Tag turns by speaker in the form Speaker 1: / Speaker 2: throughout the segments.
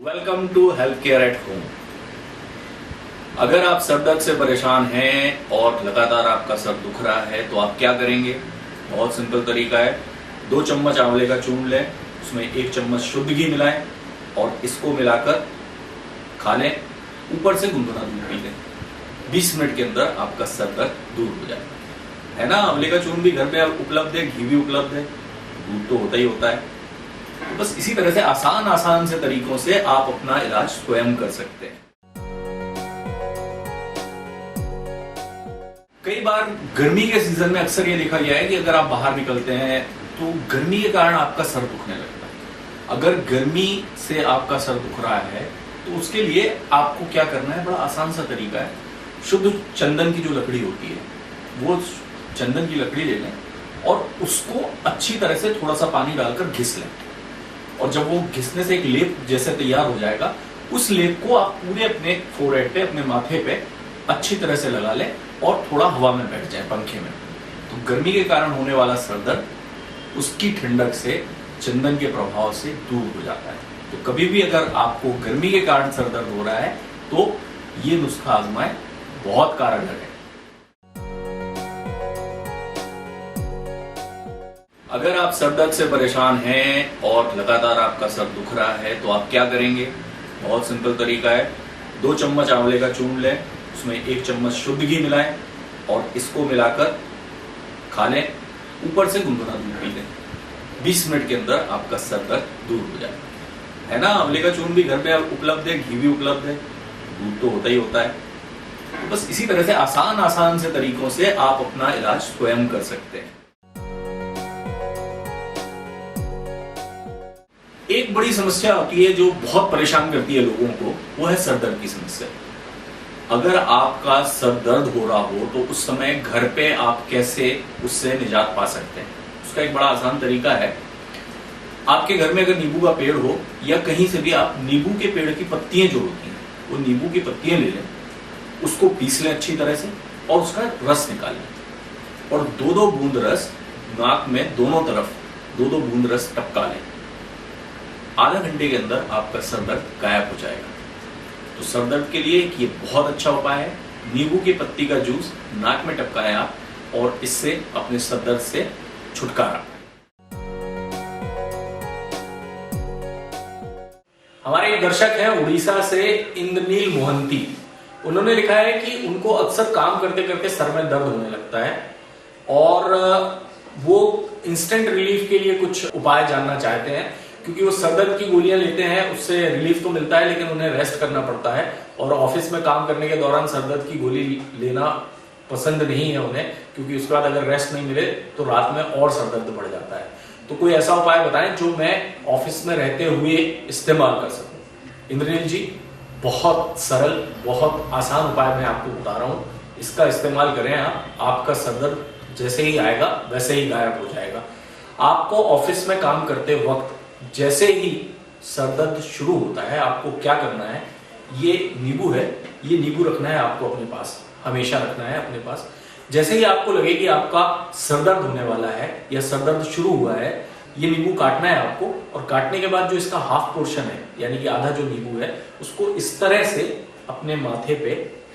Speaker 1: Welcome to health care at home. अगर आप sir दर्द से परेशान हैं और लगातार आपका सर दुख रहा है तो आप क्या करेंगे? बहुत सिंपल तरीका है। 2 चम्मच आंवले का चूर्ण लें, उसमें 1 चम्मच शुद्ध घी मिलाएं और इसको मिलाकर खा लें। ऊपर से गुनगुना दूध पी लें। 20 मिनट के अंदर आपका सर दर्द दूर हो जाएगा। है ना, आंवले का चूर्ण भी घर पे उपलब्ध है, घी भी उपलब्ध है, दूध तो होता ही होता है। तो बस इसी तरह से आसान से तरीकों से आप अपना इलाज स्वयं कर सकते हैं। कई बार गर्मी के सीजन में अक्सर ये देखा गया है कि अगर आप बाहर निकलते हैं तो गर्मी के कारण आपका सर दुखने लगता है। अगर गर्मी से आपका सर दुख रहा है तो उसके लिए आपको क्या करना है? बड़ा आसान सा तरीका है। शुद्ध चंदन की जो लकड़ी होती है वो चंदन की लकड़ी ले लें और उसको अच्छी तरह से थोड़ा सा पानी डालकर घिस लें। और जब वो घिसने से एक लेप जैसे तैयार हो जाएगा, उस लेप को आप पूरे अपने फोरहेड पे, अपने माथे पे अच्छी तरह से लगा लें और थोड़ा हवा में बैठ जाए, पंखे में। तो गर्मी के कारण होने वाला सर दर्द उसकी ठंडक से, चंदन के प्रभाव से दूर हो जाता है। तो कभी भी अगर आपको गर्मी के कारण सर दर्द हो रहा है तो ये नुस्खा आजमाएं, बहुत कारगर है। अगर आप सर दर्द से परेशान हैं और लगातार आपका सर दुख रहा है तो आप क्या करेंगे? बहुत सिंपल तरीका है। 2 चम्मच आंवले का चूर्ण लें, उसमें 1 चम्मच शुद्ध घी मिलाएं और इसको मिलाकर खा लें। ऊपर से गुनगुना दूध पी लें। 20 मिनट के अंदर आपका सर दर्द दूर हो जाएगा। है ना, आंवले का चूर्ण भी घर पे उपलब्ध है, घी भी उपलब्ध है, दूध तो होता ही होता है। तो बस इसी तरह से आसान से तरीकों से आप अपना इलाज स्वयं कर सकते हैं। एक बड़ी समस्या होती है जो बहुत परेशान करती है लोगों को, वो है सर दर्द की समस्या। अगर आपका सर दर्द हो रहा हो तो उस समय घर पे आप कैसे उससे निजात पा सकते हैं? उसका एक बड़ा आसान तरीका है। आपके घर में अगर नींबू का पेड़ हो या कहीं से भी आप नींबू के पेड़ की पत्तियां जो होती हैं, वो नींबू की पत्तियां ले लें, उसको पीस लें अच्छी तरह से और उसका रस निकाल लें और 2-2 बूंद रस नाक में दोनों तरफ 2-2 बूंद रस टपका लें। आधा घंटे के अंदर आपका सर दर्द गायब हो जाएगा। तो सर दर्द के लिए ये बहुत अच्छा उपाय है। नींबू की पत्ती का जूस नाक में टपकाएं आप और इससे अपने सर दर्द से छुटकारा। हमारे एक दर्शक हैं उड़ीसा से, इंद्रनील मोहंती। उन्होंने लिखा है कि उनको अक्सर काम करते करते सर में दर्द होने लगता है और वो इंस्टेंट रिलीफ के लिए कुछ उपाय जानना चाहते हैं, क्योंकि वो सर दर्द की गोलियां लेते हैं, उससे रिलीफ तो मिलता है लेकिन उन्हें रेस्ट करना पड़ता है और ऑफिस में काम करने के दौरान सर दर्द की गोली लेना पसंद नहीं है उन्हें, क्योंकि उसके बाद अगर रेस्ट नहीं मिले तो रात में और सर दर्द बढ़ जाता है। तो कोई ऐसा उपाय बताएं जो मैं ऑफिस में रहते हुए इस्तेमाल कर सकूं। इंद्रनील जी, बहुत सरल, बहुत आसान उपाय मैं आपको बता रहा हूँ, इसका इस्तेमाल करें आप। आपका सर दर्द जैसे ही आएगा वैसे ही गायब हो जाएगा। आपको ऑफिस में काम करते वक्त जैसे ही सर दर्द शुरू होता है, आपको क्या करना है? ये नींबू है, ये नींबू रखना है आपको अपने पास, हमेशा रखना है अपने पास। जैसे ही आपको लगे कि आपका सर दर्द होने वाला है या सर दर्द शुरू हुआ है, ये नींबू काटना है आपको और काटने के बाद जो इसका हाफ पोर्शन है, यानी कि आधा जो नींबू है, उसको इस तरह से अपने माथे पे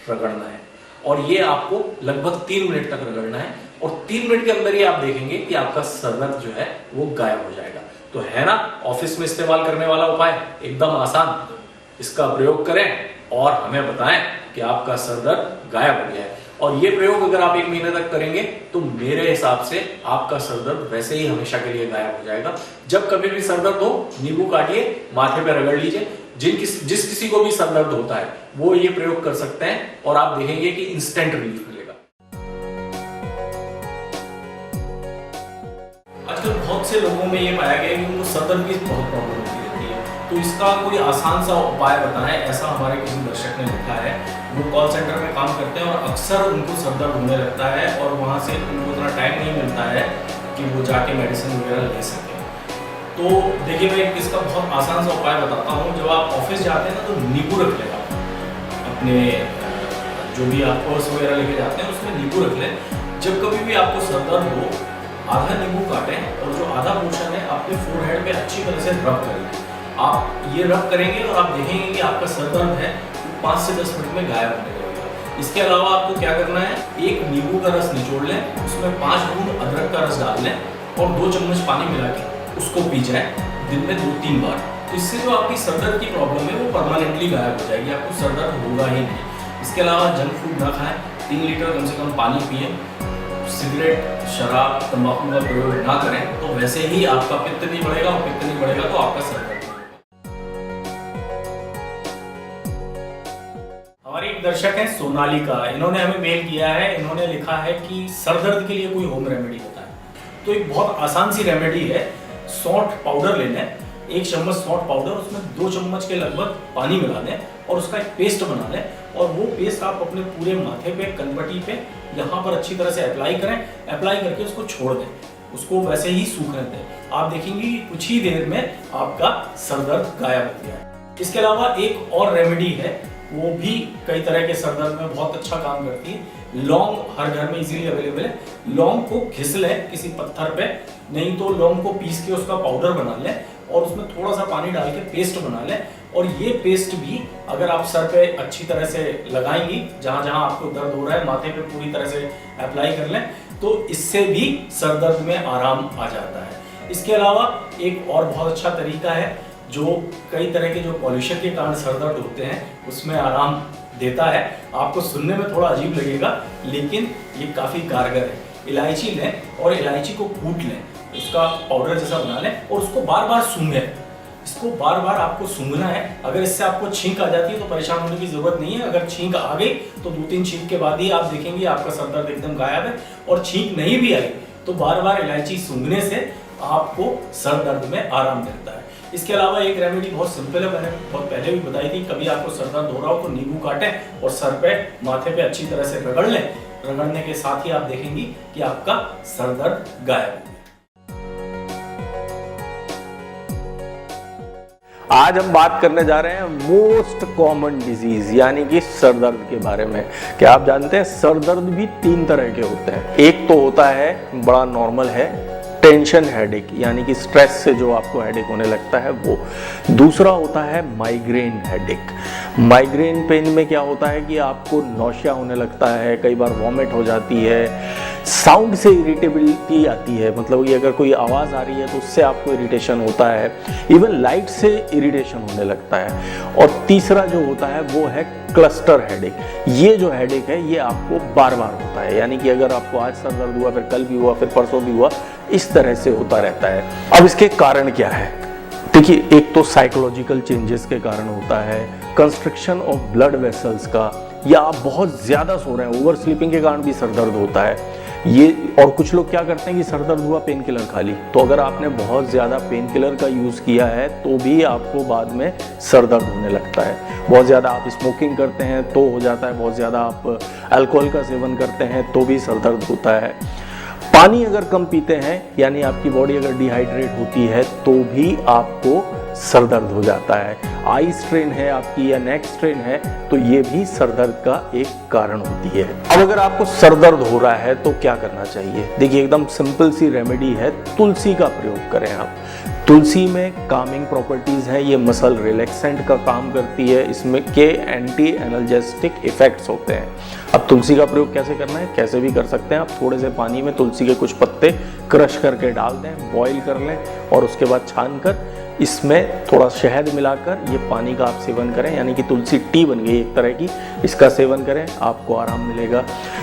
Speaker 1: रगड़ना है और ये आपको लगभग 3 मिनट तक रगड़ना है और 3 मिनट के अंदर ही आप देखेंगे कि आपका सर दर्द जो है वो गायब हो जाएगा। तो है ना, ऑफिस में इस्तेमाल करने वाला उपाय, एकदम आसान। इसका प्रयोग करें और हमें बताएं कि आपका सर दर्द गायब हो गया है। और ये प्रयोग अगर आप 1 महीने तक करेंगे तो मेरे हिसाब से आपका सर दर्द वैसे ही हमेशा के लिए गायब हो जाएगा। जब कभी भी सर दर्द हो, नींबू काटिए, माथे पे रगड़ लीजिए। जिस किसी को भी सर दर्द होता है वो ये प्रयोग कर सकते हैं और आप देखेंगे कि इंस्टेंट रिलीफ मिलेगा। आजकल बहुत से लोगों में ये पाया गया कि उनको सर दर्द की बहुत प्रॉब्लम होती रहती है, तो इसका कोई आसान सा उपाय बताएं, ऐसा हमारे किसी दर्शक ने लिखा है। वो कॉल सेंटर में काम करते हैं और अक्सर उनको सर दर्द होने लगता है और वहाँ से उनको उतना टाइम नहीं मिलता है कि वो जाके मेडिसिन वगैरह ले सकें। तो देखिए, मैं इसका बहुत आसान सा उपाय बताता हूँ। जब आप ऑफिस जाते हैं ना तो नींबू रख लें, अपने जो भी आप पर्स वगैरह लेके जाते हैं उसमें नींबू रख लें। जब कभी भी आपको सर दर्द हो, आधा नींबू काटें और जो आधा पोर्शन है अपने फोरहेड पे अच्छी तरह से रब करें। आप ये रब करेंगे और आप देखेंगे कि आपका सर दर्द है 5 से 10 मिनट में गायब होने लगेगा। इसके अलावा आपको क्या करना है, एक नींबू का रस निचोड़ लें, उसमें 5 बूंद अदरक का रस डाल लें और 2 चम्मच पानी मिला के उसको पी जाएं दिन में 2-3 बार। तो इससे जो आपकी सर दर्द की प्रॉब्लम है वो परमानेंटली गायब हो जाएगी, आपको सर दर्द होगा ही नहीं। इसके अलावा जंक फूड ना खाएं, 3 लीटर कम से कम पानी पिएं, सिगरेट, शराब, तंबाकू का प्रयोग ना करें, तो वैसे ही आपका पित्त नहीं बढ़ेगा और पित्त नहीं बढ़ेगा तो आपका सर दर्द। हमारे एक दर्शक हैं सोनालिका, इन्होंने हमें मेल किया है, इन्होंने लिखा है कि सर दर्द के लिए कोई होम रेमेडी बताएं। तो एक बहुत आसान सी रेमेडी है, सौंठ पाउडर लेना है, 1 चम्मच सौंठ पाउडर, उसमें 2 चम्मच के लगभग पानी मिला दें और उसका एक पेस्ट बना लें और वो पेस्ट आप अपने पूरे माथे पे, कनपटी पे, यहाँ पर अच्छी तरह से अप्लाई करें। अप्लाई करके उसको छोड़ दें, उसको वैसे ही सूखने दें। आप देखेंगे कुछ ही देर में आपका सर दर्द गायब हो गया है। इसके अलावा एक और रेमेडी है, वो भी कई तरह के सर दर्द में बहुत अच्छा काम करती है। लौंग हर घर में इजीली अवेलेबल है। लौंग को घिस लें किसी पत्थर पे, नहीं तो लौंग को पीस के उसका पाउडर बना लें और उसमें थोड़ा सा पानी डाल के पेस्ट बना लें। और ये पेस्ट भी अगर आप सर पे अच्छी तरह से लगाएंगी, जहां जहां आपको दर्द हो रहा है माथे पे पूरी तरह से अप्लाई कर लें, तो इससे भी सर दर्द में आराम आ जाता है। इसके अलावा एक और बहुत अच्छा तरीका है जो कई तरह के जो पॉल्यूशन के कारण सर दर्द होते हैं उसमें आराम देता है। आपको सुनने में थोड़ा अजीब लगेगा लेकिन ये काफ़ी कारगर है। इलायची लें और इलायची को कूट लें, उसका पाउडर जैसा बना लें और उसको बार बार सूंघें। इसको बार बार आपको सूंघना है। अगर इससे आपको छींक आ जाती है तो परेशान होने की जरूरत नहीं है। अगर छींक आ गई तो 2-3 छींक के बाद ही आप देखेंगे आपका सर दर्द एकदम गायब है। और छींक नहीं भी आई तो बार बार इलायची सूंघने से आपको सर दर्द में आराम मिलता है। इसके अलावा एक रेमेडी बहुत सिंपल है, मैंने बहुत पहले भी बताई थी। कभी आपको सर दर्द हो रहा हो तो नींबू काटें और सर पे, माथे पे अच्छी तरह से रगड़ लें। रगड़ने के साथ ही आप देखेंगी कि आपका सर दर्द गायब है।
Speaker 2: आज हम बात करने जा रहे हैं मोस्ट कॉमन डिजीज यानी कि सर दर्द के बारे में। क्या आप जानते हैं सर दर्द भी 3 तरह के होते हैं। एक तो होता है बड़ा नॉर्मल है, टेंशन हेडेक यानी कि स्ट्रेस से जो आपको हेडेक होने लगता है वो। दूसरा होता है माइग्रेन हेडेक। माइग्रेन पेन में क्या होता है कि आपको नौशिया होने लगता है, कई बार वॉमिट हो जाती है, साउंड से इरिटेबिलिटी आती है, मतलब कि अगर कोई आवाज़ आ रही है तो उससे आपको इरिटेशन होता है, इवन लाइट से इरिटेशन होने लगता है। और तीसरा जो होता है वो है क्लस्टर हेडेक। ये जो हेडेक है ये आपको बार बार होता है, यानी कि अगर आपको आज सर दर्द हुआ, फिर कल भी हुआ, फिर परसों भी हुआ, इस तरह से होता रहता है। अब इसके कारण क्या है? देखिए, एक तो साइकोलॉजिकल चेंजेस के कारण होता है, कंस्ट्रक्शन ऑफ ब्लड वेसल्स का, या आप बहुत ज़्यादा सो रहे हैं, ओवर स्लीपिंग के कारण भी सर दर्द होता है ये। और कुछ लोग क्या करते हैं कि सर दर्द हुआ पेन किलर खा ली, तो अगर आपने बहुत ज़्यादा पेन किलर का यूज़ किया है तो भी आपको बाद में सर दर्द होने लगता है। बहुत ज़्यादा आप स्मोकिंग करते हैं तो हो जाता है, बहुत ज़्यादा आप अल्कोहल का सेवन करते हैं तो भी सर दर्द होता है। पानी अगर कम पीते हैं यानी आपकी बॉडी अगर डिहाइड्रेट होती है तो भी आपको सर दर्द हो जाता है। आई स्ट्रेन है आपकी या नेक स्ट्रेन है तो ये भी सर दर्द का एक कारण होती है। अब अगर आपको सर दर्द हो रहा है तो क्या करना चाहिए? देखिए, एकदम सिंपल सी रेमेडी है, तुलसी का प्रयोग करें आप। तुलसी में कामिंग प्रॉपर्टीज हैं, ये मसल रिलैक्सेंट का काम करती है, इसमें के एंटी एनर्जेटिक इफेक्ट्स होते हैं। अब तुलसी का प्रयोग कैसे करना है? कैसे भी कर सकते हैं आप। थोड़े से पानी में तुलसी के कुछ पत्ते क्रश करके डाल दें, बॉईल कर लें और उसके बाद छान कर इसमें थोड़ा शहद मिलाकर ये पानी का आप सेवन करें, यानी कि तुलसी टी बन गई एक तरह की। इसका सेवन करें, आपको आराम मिलेगा।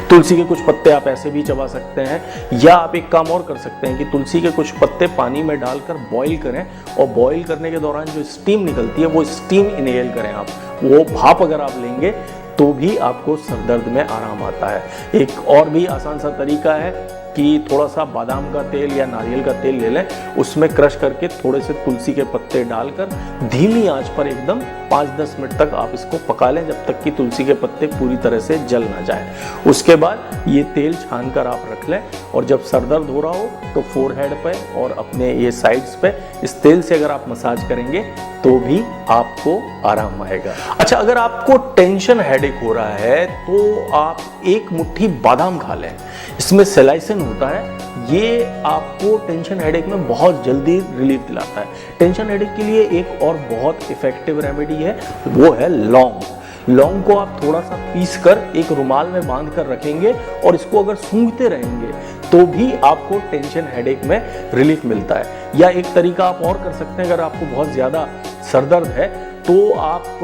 Speaker 2: तुलसी के कुछ पत्ते आप ऐसे भी चबा सकते हैं, या आप एक काम और कर सकते हैं कि तुलसी के कुछ पत्ते पानी में डालकर बॉईल करें और बॉईल करने के दौरान जो स्टीम निकलती है वो स्टीम इनहेल करें आप। वो भाप अगर आप लेंगे तो भी आपको सर दर्द में आराम आता है। एक और भी आसान सा तरीका है कि थोड़ा सा बादाम का तेल या नारियल का तेल ले लें, उसमें क्रश करके थोड़े से तुलसी के पत्ते डालकर धीमी आंच पर एकदम 5-10 मिनट तक आप इसको पका लें, जब तक कि तुलसी के पत्ते पूरी तरह से जल ना जाए। उसके बाद ये तेल छान कर आप रख लें और जब सर दर्द हो रहा हो तो फोरहेड पे और अपने ये साइड्स पे इस तेल से अगर आप मसाज करेंगे तो भी आपको आराम आएगा। अच्छा, अगर आपको टेंशन हेडेक हो रहा है तो आप एक मुट्ठी बादाम खा लें, इसमें सेलाइसिन होता है, ये आपको टेंशन हेडेक में बहुत जल्दी रिलीफ दिलाता है। टेंशन हेडेक के लिए एक और बहुत इफेक्टिव रेमेडी है, वो है लौंग। लौंग को आप थोड़ा सा पीस कर एक रुमाल में बांध कर रखेंगे और इसको अगर सूंघते रहेंगे तो भी आपको टेंशन हेडेक में रिलीफ मिलता है। या एक तरीका आप और कर सकते हैं, अगर आपको बहुत ज़्यादा सरदर्द है तो आप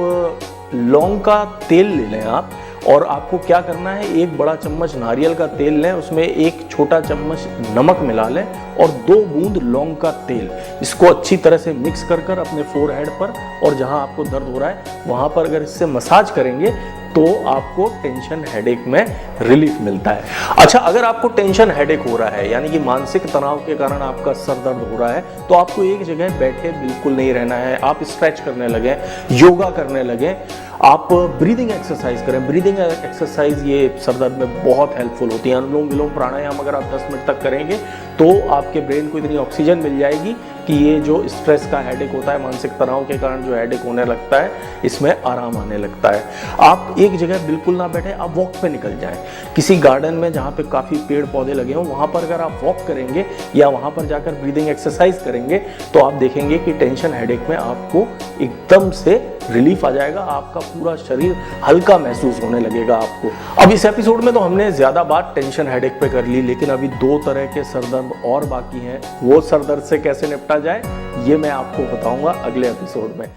Speaker 2: लौंग का तेल ले लें आप, और आपको क्या करना है, एक बड़ा चम्मच नारियल का तेल लें, उसमें एक छोटा चम्मच नमक मिला लें और 2 बूंद लौंग का तेल, इसको अच्छी तरह से मिक्स कर कर अपने फोरहेड पर और जहां आपको दर्द हो रहा है वहां पर अगर इससे मसाज करेंगे तो आपको टेंशन हेडेक में रिलीफ मिलता है। अच्छा, अगर आपको टेंशन हेडेक हो रहा है यानी कि मानसिक तनाव के कारण आपका सर दर्द हो रहा है तो आपको एक जगह बैठे बिल्कुल नहीं रहना है। आप स्ट्रेच करने लगे, योगा करने लगे, आप ब्रीदिंग एक्सरसाइज करें। ब्रीदिंग एक्सरसाइज ये सर दर्द में बहुत हेल्पफुल होती है। अनुलोम विलोम प्राणायाम अगर आप 10 मिनट तक करेंगे तो आपके ब्रेन को इतनी ऑक्सीजन मिल जाएगी कि ये जो स्ट्रेस का हेडेक होता है, मानसिक तनाव के कारण जो हेडेक होने लगता है, इसमें आराम आने लगता है। आप एक जगह बिल्कुल ना बैठे, आप वॉक पे निकल जाएं। किसी गार्डन में जहाँ पे काफ़ी पेड़ पौधे लगे हों वहाँ पर अगर आप वॉक करेंगे या वहाँ पर जाकर ब्रीदिंग एक्सरसाइज करेंगे तो आप देखेंगे कि टेंशन हेडेक में आपको एकदम से रिलीफ आ जाएगा। आपका पूरा शरीर हल्का महसूस होने लगेगा आपको। अब इस एपिसोड में तो हमने ज़्यादा बात टेंशन हेडेक पे कर ली, लेकिन अभी 2 तरह के सरदर्द और बाकी हैं। वो सरदर्द से कैसे निपटा जाए ये मैं आपको बताऊंगा अगले एपिसोड में।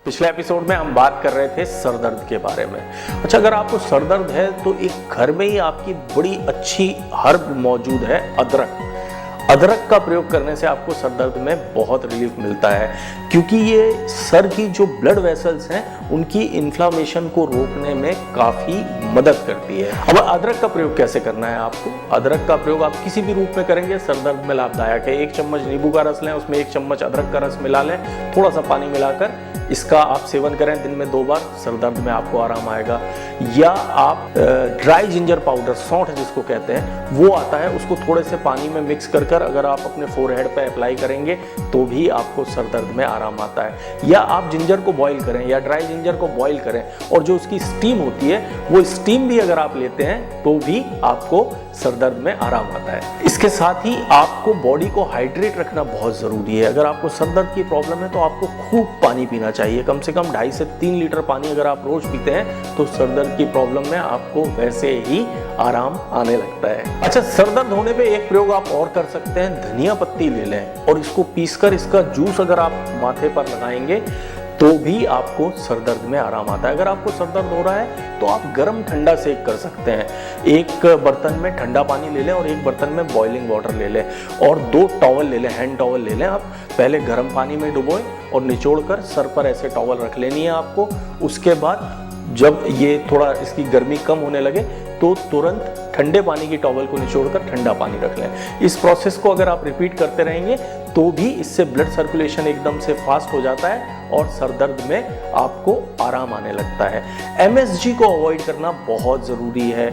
Speaker 2: पिछले एपिसोड में हम बात कर रहे थे सरदर्द के बारे में। अच्छा, अगर आपको सरदर्द है तो एक घर में ही आपकी बड़ी अच्छी हर्ब मौजूद है, अदरक। अदरक का प्रयोग करने से आपको सर दर्द में बहुत रिलीफ मिलता है, क्योंकि ये सर की जो ब्लड वेसल्स हैं उनकी इन्फ्लामेशन को रोकने में काफ़ी मदद करती है। अब अदरक का प्रयोग कैसे करना है आपको? अदरक का प्रयोग आप किसी भी रूप में करेंगे सर दर्द में लाभदायक है। 1 चम्मच नींबू का रस लें, उसमें 1 चम्मच अदरक का रस मिला लें, थोड़ा सा पानी मिलाकर इसका आप सेवन करें दिन में 2 बार, सर दर्द में आपको आराम आएगा। या आप ड्राई जिंजर पाउडर, सौंठ जिसको कहते हैं, वो आता है, उसको थोड़े से पानी में मिक्स कर कर अगर आप अपने फोरहेड पे अप्लाई करेंगे तो भी आपको सर दर्द में आराम आता है। या आप जिंजर को बॉईल करें या ड्राई जिंजर को बॉईल करें और जो उसकी स्टीम होती है वो स्टीम भी अगर आप लेते हैं तो भी आपको सर दर्द में आराम आता है। इसके साथ ही आपको बॉडी को हाइड्रेट रखना बहुत ज़रूरी है। अगर आपको सर दर्द की प्रॉब्लम है तो आपको खूब पानी पीना चाहिए। कम से कम 2.5 से 3 लीटर पानी अगर आप रोज पीते हैं तो सर दर्द की प्रॉब्लम में आपको वैसे ही आराम आने लगता है। अच्छा, सर दर्द होने पे एक प्रयोग आप और कर सकते हैं, धनिया पत्ती ले लें और इसको पीसकर इसका जूस अगर आप माथे पर लगाएंगे तो भी आपको सर दर्द में आराम आता है। अगर आपको सर दर्द हो रहा है तो आप गर्म ठंडा सेक कर सकते हैं। एक बर्तन में ठंडा पानी ले लें और एक बर्तन में बॉइलिंग वाटर ले लें और 2 टॉवल ले लें, हैंड टॉवल ले लें। आप पहले गर्म पानी में डुबोएं और निचोड़ कर सर पर ऐसे टॉवल रख लेनी है आपको। उसके बाद जब ये थोड़ा इसकी गर्मी कम होने लगे तो तुरंत ठंडे पानी की टॉवल को निचोड़कर ठंडा पानी रख लें। इस प्रोसेस को अगर आप रिपीट करते रहेंगे तो भी इससे ब्लड सर्कुलेशन एकदम से फास्ट हो जाता है और सर दर्द में आपको आराम आने लगता है। MSG को अवॉइड करना बहुत ज़रूरी है।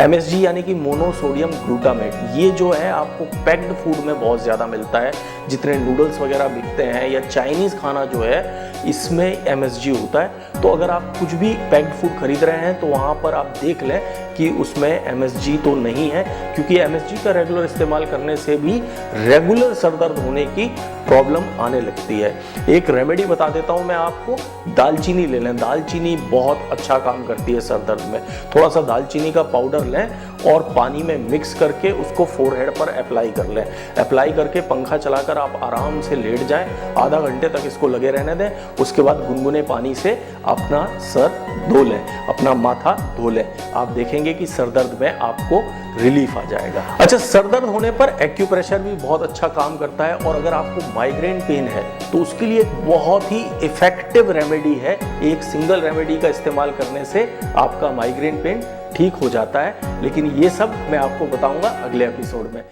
Speaker 2: MSG यानी कि मोनोसोडियम ग्लूटामेट, ये जो है आपको पैक्ड फूड में बहुत ज़्यादा मिलता है। जितने नूडल्स वगैरह बिकते हैं या चाइनीज़ खाना जो है इसमें MSG होता है। तो अगर आप कुछ भी पैक्ड फूड खरीद रहे हैं तो वहाँ पर आप देख लें कि उसमें MSG तो नहीं है, क्योंकि MSG का रेगुलर इस्तेमाल करने से भी रेगुलर सर दर्द होने की प्रॉब्लम आने लगती है। एक रेमेडी बता देता हूँ मैं आपको, दालचीनी ले लें। दालचीनी बहुत अच्छा काम करती है सर दर्द में। थोड़ा सा दालचीनी का पाउडर लें और पानी में मिक्स करके उसको फोरहेड पर अप्लाई कर लें। अप्लाई करके पंखा चलाकर आप आराम से लेट जाएं, आधा घंटे तक इसको लगे रहने दें। उसके बाद गुनगुने पानी से अपना सर धो लें, अपना माथा धो लें। आप देखेंगे कि सर दर्द में आपको रिलीफ आ जाएगा। अच्छा, सर दर्द होने पर एक्यूप्रेशर भी बहुत अच्छा काम करता है और अगर आपको माइग्रेन पेन है तो उसके लिए एक बहुत ही इफेक्टिव रेमेडी है। एक सिंगल रेमेडी का इस्तेमाल करने से आपका माइग्रेन पेन ठीक हो जाता है, लेकिन ये सब मैं आपको बताऊंगा अगले एपिसोड में।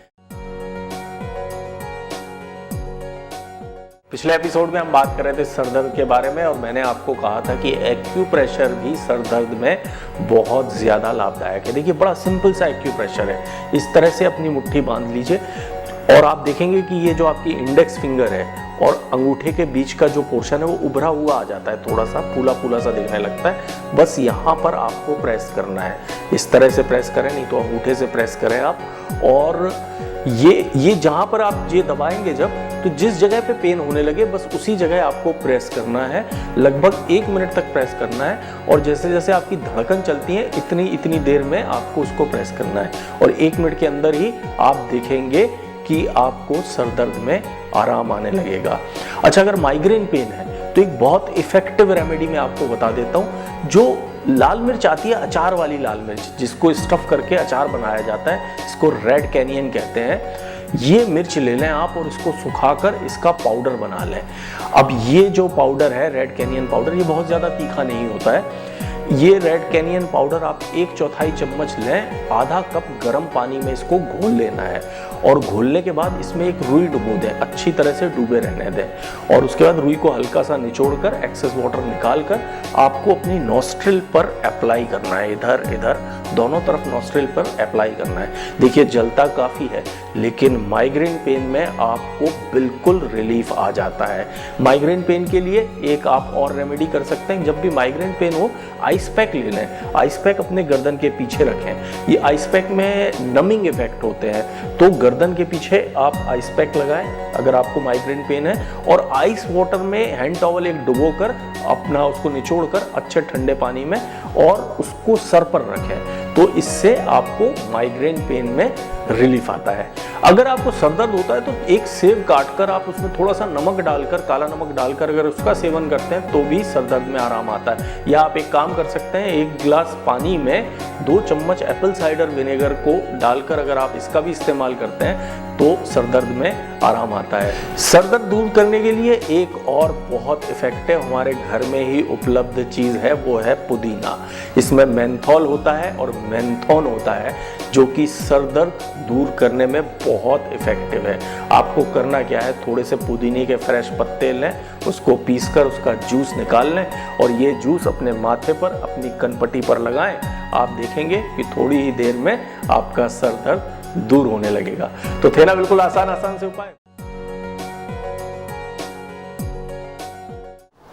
Speaker 2: पिछले एपिसोड में हम बात कर रहे थे सर दर्द के बारे में और मैंने आपको कहा था कि एक्यूप्रेशर भी सर दर्द में बहुत ज़्यादा लाभदायक है। देखिए, बड़ा सिंपल सा एक्यूप्रेशर है। इस तरह से अपनी मुट्ठी बांध लीजिए और आप देखेंगे कि ये जो आपकी इंडेक्स फिंगर है और अंगूठे के बीच का जो पोर्शन है वो उभरा हुआ आ जाता है, थोड़ा सा फूला फूला सा दिखने लगता है। बस यहाँ पर आपको प्रेस करना है, इस तरह से प्रेस करें, नहीं तो अंगूठे से प्रेस करें आप। और ये जहाँ पर आप ये दबाएंगे जब, तो जिस जगह पे पेन होने लगे बस उसी जगह आपको प्रेस करना है। लगभग 1 मिनट तक प्रेस करना है और जैसे जैसे आपकी धड़कन चलती है इतनी देर में आपको उसको प्रेस करना है और 1 मिनट के अंदर ही आप देखेंगे कि आपको सर दर्द में आराम आने लगेगा। अच्छा, अगर माइग्रेन पेन है तो एक बहुत इफेक्टिव रेमेडी मैं आपको बता देता हूँ। जो लाल मिर्च आती है, अचार वाली लाल मिर्च, जिसको स्टफ करके अचार बनाया जाता है, इसको रेड कैनियन कहते हैं। ये मिर्च ले लें आप और इसको सुखाकर इसका पाउडर बना लें। अब ये जो पाउडर है रेड कैनियन पाउडर, ये बहुत ज़्यादा तीखा नहीं होता है। ये रेड कैनियन पाउडर आप 1/4 चम्मच लें, आधा कप गर्म पानी में इसको घोल लेना है और घोलने के बाद इसमें एक रुई डुबो दें, अच्छी तरह से डूबे रहने दें और उसके बाद रुई को हल्का सा निचोड़कर एक्सेस वाटर निकाल कर आपको अपनी नॉस्ट्रिल पर अप्लाई करना है। इधर इधर दोनों तरफ नॉस्ट्रिल पर अप्लाई करना है। देखिए जलता काफ़ी है, लेकिन माइग्रेन पेन में आपको बिल्कुल रिलीफ आ जाता है। माइग्रेन पेन के लिए एक आप और रेमेडी कर सकते हैं। जब भी माइग्रेन पेन हो, आइस पैक ले लें, आइस पैक अपने गर्दन के पीछे रखें। ये आइस पैक में नमिंग इफेक्ट होते हैं, तो गर्दन के पीछे आप आइस पैक लगाएं अगर आपको माइग्रेन पेन है, और आइस वाटर में हैंड टॉवल एक डुबो कर अपना उसको निचोड़कर अच्छे ठंडे पानी में और उसको सर पर रखें, तो इससे आपको माइग्रेन पेन में रिलीफ आता है। अगर आपको सर दर्द होता है तो एक सेब काट कर आप उसमें थोड़ा सा नमक डालकर, काला नमक डालकर अगर उसका सेवन करते हैं तो भी सर दर्द में आराम आता है। या आप एक काम कर सकते हैं, 1 गिलास पानी में 2 चम्मच एप्पल साइडर विनेगर को डालकर अगर आप इसका भी इस्तेमाल करते हैं तो सर दर्द में आराम आता है। सर दर्द दूर करने के लिए एक और बहुत इफेक्टिव हमारे घर में ही उपलब्ध चीज़ है, वो है पुदीना। इसमें मेंथॉल होता है और मेंथोन होता है, जो कि सर दर्द दूर करने में बहुत इफेक्टिव है। आपको करना क्या है, थोड़े से पुदीने के फ्रेश पत्ते लें, उसको पीसकर उसका जूस निकाल लें और ये जूस अपने माथे पर, अपनी कनपट्टी पर लगाएं। आप देखेंगे कि थोड़ी ही देर में आपका सर दर्द दूर होने लगेगा। तो थे ना बिल्कुल आसान से उपाय।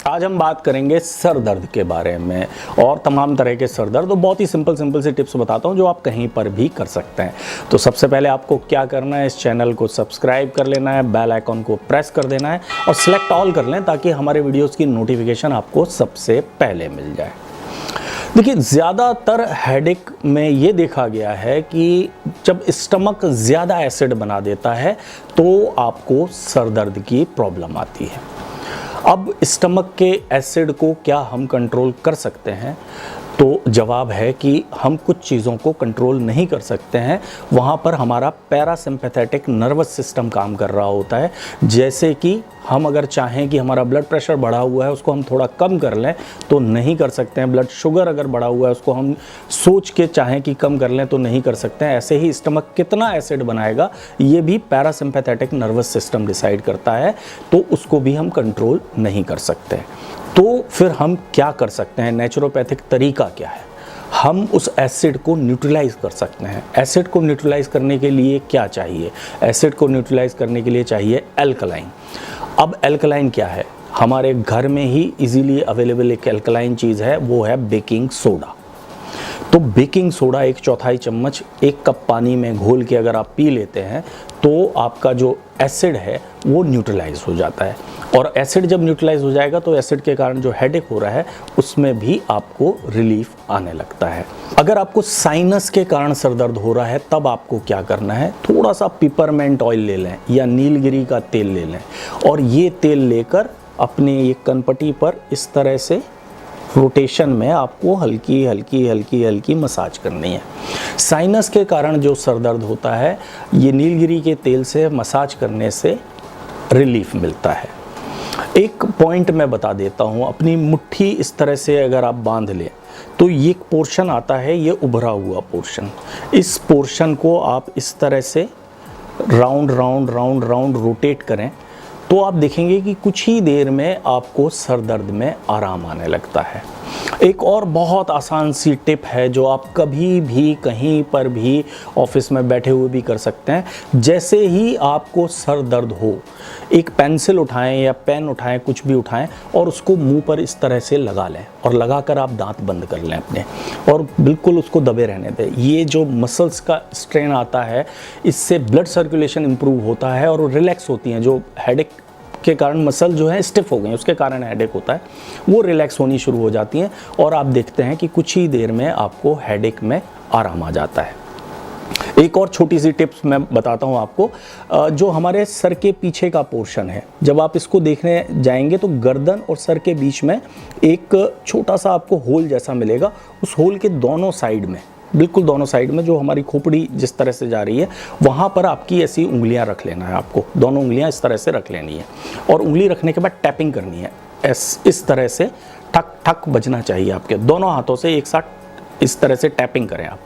Speaker 2: आज हम बात करेंगे सर दर्द के बारे में और तमाम तरह के सर दर्द, तो बहुत ही सिंपल सी टिप्स बताता हूं जो आप कहीं पर भी कर सकते हैं। तो सबसे पहले आपको क्या करना है, इस चैनल को सब्सक्राइब कर लेना है, बेल आइकॉन को प्रेस कर देना है और सिलेक्ट ऑल कर लें ताकि हमारे वीडियोस की नोटिफिकेशन आपको सबसे पहले मिल जाए। देखिए, ज़्यादातर हेडेक में ये देखा गया है कि जब स्टमक ज़्यादा एसिड बना देता है तो आपको सर दर्द की प्रॉब्लम आती है। अब स्टमक के एसिड को क्या हम कंट्रोल कर सकते हैं? तो जवाब है कि हम कुछ चीज़ों को कंट्रोल नहीं कर सकते हैं। वहाँ पर हमारा पैरासिम्पैथेटिक नर्वस सिस्टम काम कर रहा होता है। जैसे कि हम अगर चाहें कि हमारा ब्लड प्रेशर बढ़ा हुआ है उसको हम थोड़ा कम कर लें तो नहीं कर सकते हैं। ब्लड शुगर अगर बढ़ा हुआ है उसको हम सोच के चाहें कि कम कर लें तो नहीं कर सकते हैं। ऐसे ही स्टमक कितना एसिड बनाएगा ये भी पैरासिम्पैथेटिक नर्वस सिस्टम डिसाइड करता है, तो उसको भी हम कंट्रोल नहीं कर सकते। तो फिर हम क्या कर सकते हैं? नेचुरोपैथिक तरीका क्या है? हम उस एसिड को न्यूट्रलाइज कर सकते हैं। एसिड को न्यूट्रलाइज करने के लिए क्या चाहिए? एसिड को न्यूट्रलाइज करने के लिए चाहिए एल्कलाइन। अब एल्कलाइन क्या है? हमारे घर में ही इजीली अवेलेबल एक एल्कलाइन चीज़ है, वो है बेकिंग सोडा। तो बेकिंग सोडा 1/4 चम्मच 1 कप पानी में घोल के अगर आप पी लेते हैं तो आपका जो एसिड है वो न्यूट्रलाइज हो जाता है। और एसिड जब न्यूट्रलाइज हो जाएगा तो एसिड के कारण जो हेडेक हो रहा है उसमें भी आपको रिलीफ आने लगता है। अगर आपको साइनस के कारण सर दर्द हो रहा है तब आपको क्या करना है? थोड़ा सा पिपरमेंट ऑयल ले लें या नीलगिरी का तेल ले लें और ये तेल लेकर अपने ये कनपट्टी पर इस तरह से रोटेशन में आपको हल्की हल्की मसाज करनी है। साइनस के कारण जो सर दर्द होता है ये नीलगिरी के तेल से मसाज करने से रिलीफ मिलता है। एक पॉइंट मैं बता देता हूँ, अपनी मुट्ठी इस तरह से अगर आप बांध लें तो ये पोर्शन आता है, ये उभरा हुआ पोर्शन, इस पोर्शन को आप इस तरह से राउंड रोटेट करें तो आप देखेंगे कि कुछ ही देर में आपको सर दर्द में आराम आने लगता है।
Speaker 3: एक और बहुत आसान सी टिप है जो आप कभी भी कहीं पर भी ऑफिस में बैठे हुए भी कर सकते हैं। जैसे ही आपको सर दर्द हो, एक पेंसिल उठाएं या पेन उठाएं, कुछ भी उठाएं और उसको मुंह पर इस तरह से लगा लें और लगाकर आप दांत बंद कर लें अपने और बिल्कुल उसको दबे रहने दें। ये जो मसल्स का स्ट्रेन आता है, इससे ब्लड सर्कुलेशन इंप्रूव होता है और रिलैक्स होती हैं। जो हेडेक के कारण मसल जो है स्टिफ हो गई, उसके कारण हेडेक होता है, वो रिलैक्स होनी शुरू हो जाती हैं और आप देखते हैं कि कुछ ही देर में आपको हेडेक में आराम आ जाता है। एक और छोटी सी टिप्स मैं बताता हूँ आपको। जो हमारे सर के पीछे का पोर्शन है, जब आप इसको देखने जाएंगे तो गर्दन और सर के बीच में एक छोटा सा आपको होल जैसा मिलेगा। उस होल के दोनों साइड में, बिल्कुल दोनों साइड में, जो हमारी खोपड़ी जिस तरह से जा रही है, वहाँ पर आपकी ऐसी उंगलियाँ रख लेना है। आपको दोनों उंगलियाँ इस तरह से रख लेनी है और उंगली रखने के बाद टैपिंग करनी है। इस तरह से ठक ठक बजना चाहिए। आपके दोनों हाथों से एक साथ इस तरह से टैपिंग करें आप।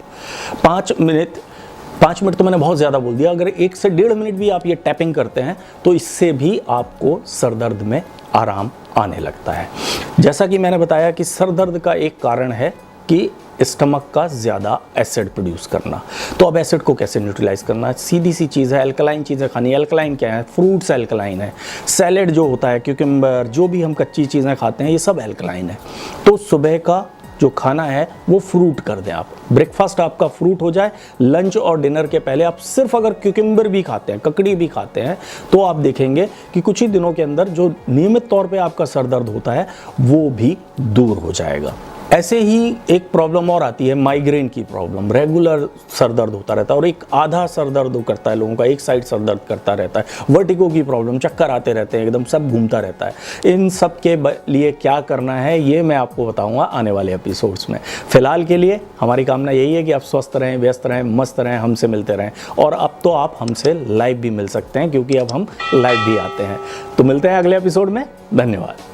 Speaker 3: 5 मिनट तो मैंने बहुत ज़्यादा बोल दिया। अगर 1 से 1.5 मिनट भी आप ये टैपिंग करते हैं तो इससे भी आपको सर दर्द में आराम आने लगता है। जैसा कि मैंने बताया कि सर दर्द का एक कारण है कि स्टमक का ज़्यादा एसिड प्रोड्यूस करना। तो अब एसिड को कैसे न्यूट्रलाइज करना? सीधी सी चीज़ है, अल्कलाइन चीज़ें खानी है। अल्कलाइन क्या है? फ्रूट्स अल्कलाइन है। सैलेड जो होता है, क्यूकम्बर, जो भी हम कच्ची चीज़ें खाते हैं, ये सब अल्कलाइन है। तो सुबह का जो खाना है वो फ्रूट कर दें आप। ब्रेकफास्ट आपका फ्रूट हो जाए। लंच और डिनर के पहले आप सिर्फ अगर क्यूकम्बर भी खाते हैं, ककड़ी भी खाते हैं, तो आप देखेंगे कि कुछ ही दिनों के अंदर जो नियमित तौर पे आपका सर दर्द होता है वो भी दूर हो जाएगा। ऐसे ही एक प्रॉब्लम और आती है, माइग्रेन की प्रॉब्लम। रेगुलर सर दर्द होता रहता है और एक आधा सर दर्द करता है लोगों का, एक साइड सर दर्द करता रहता है। वर्टिगो की प्रॉब्लम, चक्कर आते रहते हैं, एकदम सब घूमता रहता है। इन सब के लिए क्या करना है ये मैं आपको बताऊंगा आने वाले एपिसोड्स में। फिलहाल के लिए हमारी कामना यही है कि आप स्वस्थ रहें, व्यस्त रहें, मस्त रहें, हमसे मिलते रहें। और अब तो आप हमसे लाइव भी मिल सकते हैं क्योंकि अब हम लाइव भी आते हैं। तो मिलते हैं अगले एपिसोड में। धन्यवाद।